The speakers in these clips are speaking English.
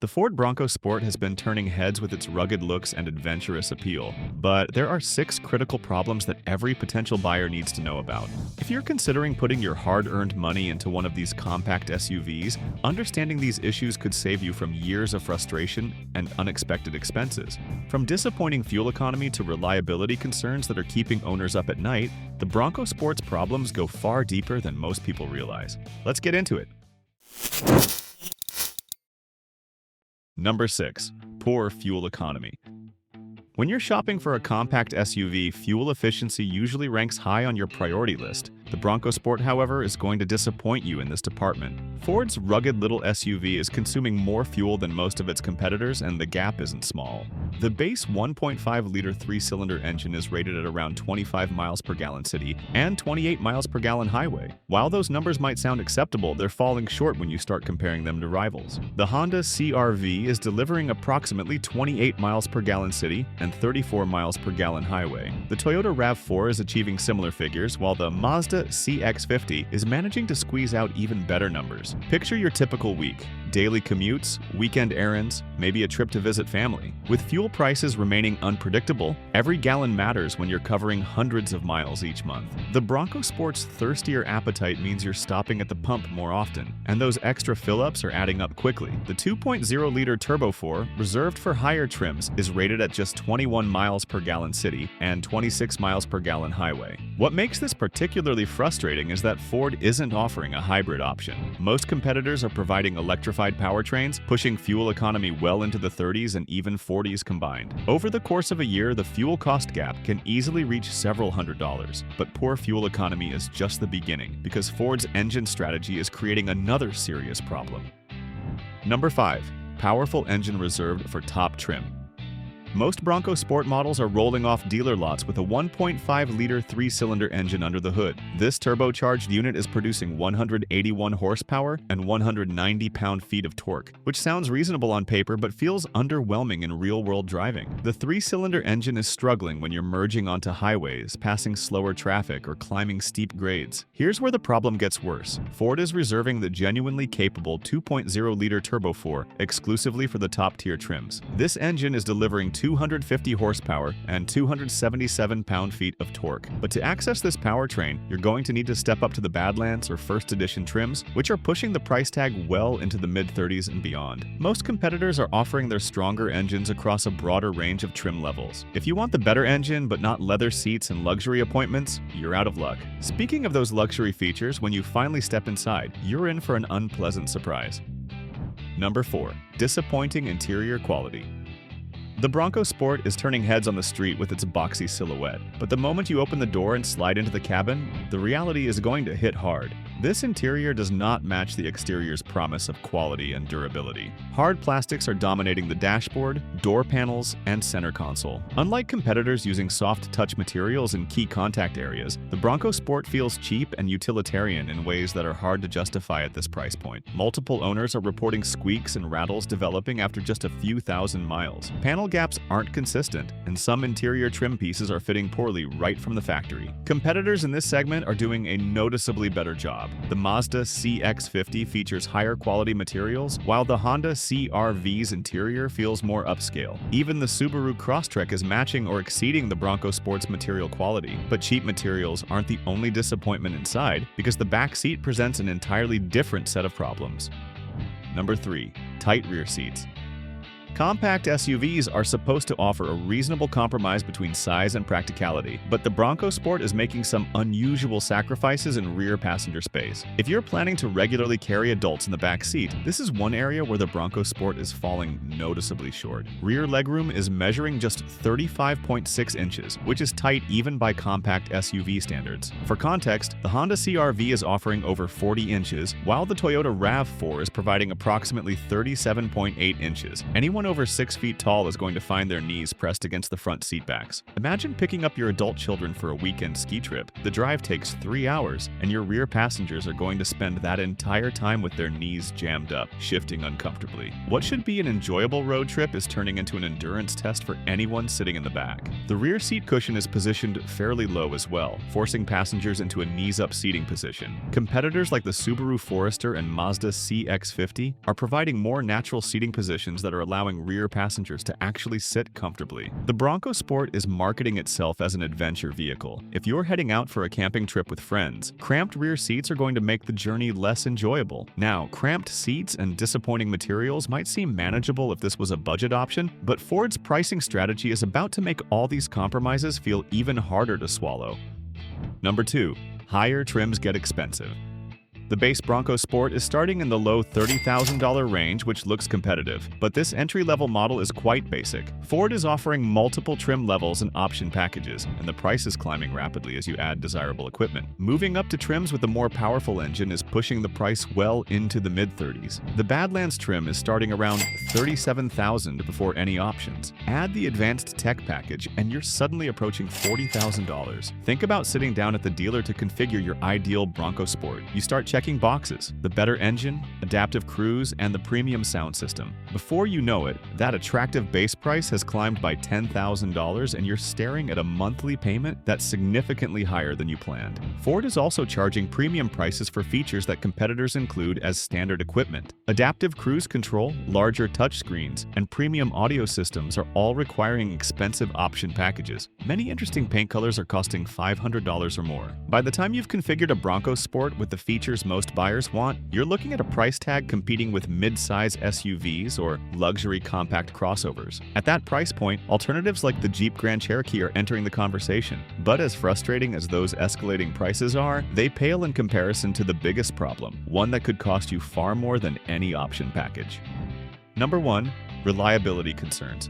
The Ford Bronco Sport has been turning heads with its rugged looks and adventurous appeal, but there are 6 critical problems that every potential buyer needs to know about. If you're considering putting your hard-earned money into one of these compact SUVs, understanding these issues could save you from years of frustration and unexpected expenses. From disappointing fuel economy to reliability concerns that are keeping owners up at night, the Bronco Sport's problems go far deeper than most people realize. Let's get into it. Number 6. Poor fuel economy. When you're shopping for a compact SUV, fuel efficiency usually ranks high on your priority list. The Bronco Sport, however, is going to disappoint you in this department. Ford's rugged little SUV is consuming more fuel than most of its competitors, and the gap isn't small. The base 1.5-liter 3-cylinder engine is rated at around 25 miles per gallon city and 28 miles per gallon highway. While those numbers might sound acceptable, they're falling short when you start comparing them to rivals. The Honda CR-V is delivering approximately 28 miles per gallon city and 34 miles per gallon highway. The Toyota RAV4 is achieving similar figures, while the Mazda CX-50 is managing to squeeze out even better numbers. Picture your typical week. Daily commutes, weekend errands, maybe a trip to visit family. With fuel prices remaining unpredictable, every gallon matters when you're covering hundreds of miles each month. The Bronco Sport's thirstier appetite means you're stopping at the pump more often, and those extra fill-ups are adding up quickly. The 2.0-liter Turbo 4, reserved for higher trims, is rated at just 21 miles per gallon city and 26 miles per gallon highway. What makes this particularly frustrating is that Ford isn't offering a hybrid option. Most competitors are providing electrified powertrains, pushing fuel economy well into the 30s and even 40s combined. Over the course of a year, the fuel cost gap can easily reach several $100s. But poor fuel economy is just the beginning, because Ford's engine strategy is creating another serious problem. Number 5. Powerful engine reserved for top trim. Most Bronco Sport models are rolling off dealer lots with a 1.5-liter 3-cylinder engine under the hood. This turbocharged unit is producing 181 horsepower and 190 pound-feet of torque, which sounds reasonable on paper but feels underwhelming in real-world driving. The 3-cylinder engine is struggling when you're merging onto highways, passing slower traffic, or climbing steep grades. Here's where the problem gets worse. Ford is reserving the genuinely capable 2.0-liter Turbo 4 exclusively for the top-tier trims. This engine is delivering 250 horsepower and 277 pound-feet of torque. But to access this powertrain, you're going to need to step up to the Badlands or First Edition trims, which are pushing the price tag well into the mid-30s and beyond. Most competitors are offering their stronger engines across a broader range of trim levels. If you want the better engine but not leather seats and luxury appointments, you're out of luck. Speaking of those luxury features, when you finally step inside, you're in for an unpleasant surprise. Number 4. Disappointing interior quality. The Bronco Sport is turning heads on the street with its boxy silhouette, but the moment you open the door and slide into the cabin, the reality is going to hit hard. This interior does not match the exterior's promise of quality and durability. Hard plastics are dominating the dashboard, door panels, and center console. Unlike competitors using soft touch materials in key contact areas, the Bronco Sport feels cheap and utilitarian in ways that are hard to justify at this price point. Multiple owners are reporting squeaks and rattles developing after just a few thousand miles. Panel gaps aren't consistent, and some interior trim pieces are fitting poorly right from the factory. Competitors in this segment are doing a noticeably better job. The Mazda CX-50 features higher quality materials, while the Honda CR-V's interior feels more upscale. Even the Subaru Crosstrek is matching or exceeding the Bronco Sport's material quality. But cheap materials aren't the only disappointment inside, because the back seat presents an entirely different set of problems. Number 3. Tight rear seats. Compact SUVs are supposed to offer a reasonable compromise between size and practicality, but the Bronco Sport is making some unusual sacrifices in rear passenger space. If you're planning to regularly carry adults in the back seat, this is one area where the Bronco Sport is falling noticeably short. Rear legroom is measuring just 35.6 inches, which is tight even by compact SUV standards. For context, the Honda CR-V is offering over 40 inches, while the Toyota RAV4 is providing approximately 37.8 inches. Anyone anyone over 6 feet tall is going to find their knees pressed against the front seat backs. Imagine picking up your adult children for a weekend ski trip. The drive takes 3 hours, and your rear passengers are going to spend that entire time with their knees jammed up, shifting uncomfortably. What should be an enjoyable road trip is turning into an endurance test for anyone sitting in the back. The rear seat cushion is positioned fairly low as well, forcing passengers into a knees-up seating position. Competitors like the Subaru Forester and Mazda CX-50 are providing more natural seating positions that are allowing rear passengers to actually sit comfortably. The Bronco Sport is marketing itself as an adventure vehicle. If you're heading out for a camping trip with friends, cramped rear seats are going to make the journey less enjoyable. Now, cramped seats and disappointing materials might seem manageable if this was a budget option, but Ford's pricing strategy is about to make all these compromises feel even harder to swallow. Number 2. Higher trims get expensive. The base Bronco Sport is starting in the low $30,000 range, which looks competitive, but this entry-level model is quite basic. Ford is offering multiple trim levels and option packages, and the price is climbing rapidly as you add desirable equipment. Moving up to trims with a more powerful engine is pushing the price well into the mid-30s. The Badlands trim is starting around $37,000 before any options. Add the advanced tech package, and you're suddenly approaching $40,000. Think about sitting down at the dealer to configure your ideal Bronco Sport. You start checking boxes: the better engine, adaptive cruise, and the premium sound system. Before you know it, that attractive base price has climbed by $10,000 and you're staring at a monthly payment that's significantly higher than you planned. Ford is also charging premium prices for features that competitors include as standard equipment. Adaptive cruise control, larger touchscreens, and premium audio systems are all requiring expensive option packages. Many interesting paint colors are costing $500 or more. By the time you've configured a Bronco Sport with the features most buyers want, you're looking at a price tag competing with mid-size SUVs or luxury compact crossovers. At that price point, alternatives like the Jeep Grand Cherokee are entering the conversation. But as frustrating as those escalating prices are, they pale in comparison to the biggest problem, one that could cost you far more than any option package. Number 1. Reliability concerns.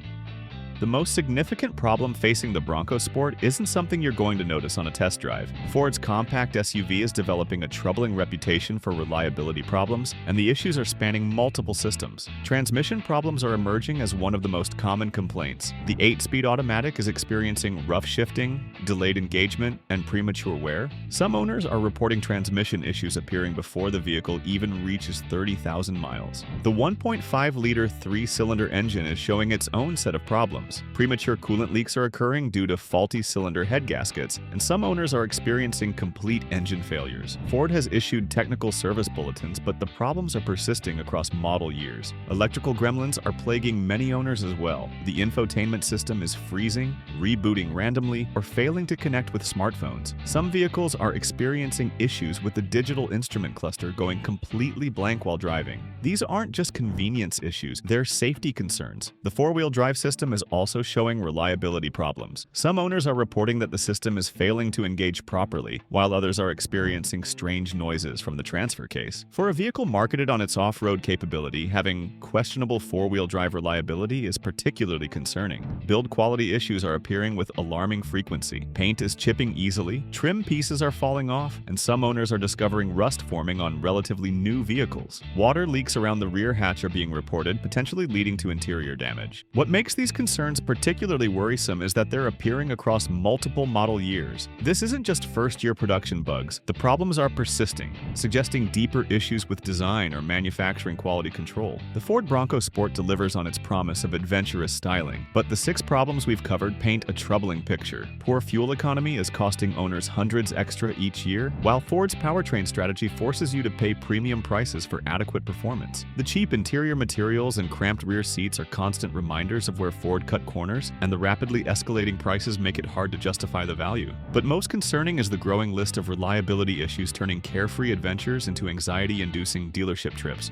The most significant problem facing the Bronco Sport isn't something you're going to notice on a test drive. Ford's compact SUV is developing a troubling reputation for reliability problems, and the issues are spanning multiple systems. Transmission problems are emerging as one of the most common complaints. The 8-speed automatic is experiencing rough shifting, delayed engagement, and premature wear. Some owners are reporting transmission issues appearing before the vehicle even reaches 30,000 miles. The 1.5-liter 3-cylinder engine is showing its own set of problems. Premature coolant leaks are occurring due to faulty cylinder head gaskets, and some owners are experiencing complete engine failures. Ford has issued technical service bulletins, but the problems are persisting across model years. Electrical gremlins are plaguing many owners as well. The infotainment system is freezing, rebooting randomly, or failing to connect with smartphones. Some vehicles are experiencing issues with the digital instrument cluster going completely blank while driving. These aren't just convenience issues, they're safety concerns. The four-wheel drive system is also showing reliability problems. Some owners are reporting that the system is failing to engage properly, while others are experiencing strange noises from the transfer case. For a vehicle marketed on its off-road capability, having questionable four-wheel drive reliability is particularly concerning. Build quality issues are appearing with alarming frequency. Paint is chipping easily, trim pieces are falling off, and some owners are discovering rust forming on relatively new vehicles. Water leaks around the rear hatch are being reported, potentially leading to interior damage. What makes these concerns particularly worrisome is that they're appearing across multiple model years. This isn't just first-year production bugs. The problems are persisting, suggesting deeper issues with design or manufacturing quality control. The Ford Bronco Sport delivers on its promise of adventurous styling, but the 6 problems we've covered paint a troubling picture. Poor fuel economy is costing owners hundreds extra each year, while Ford's powertrain strategy forces you to pay premium prices for adequate performance. The cheap interior materials and cramped rear seats are constant reminders of where Ford cut corners, and the rapidly escalating prices make it hard to justify the value. But most concerning is the growing list of reliability issues turning carefree adventures into anxiety-inducing dealership trips.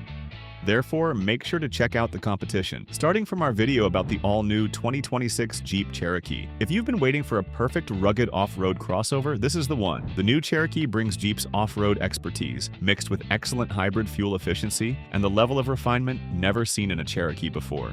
Therefore, make sure to check out the competition, starting from our video about the all-new 2026 Jeep Cherokee. If you've been waiting for a perfect rugged off-road crossover, this is the one. The new Cherokee brings Jeep's off-road expertise, mixed with excellent hybrid fuel efficiency and the level of refinement never seen in a Cherokee before.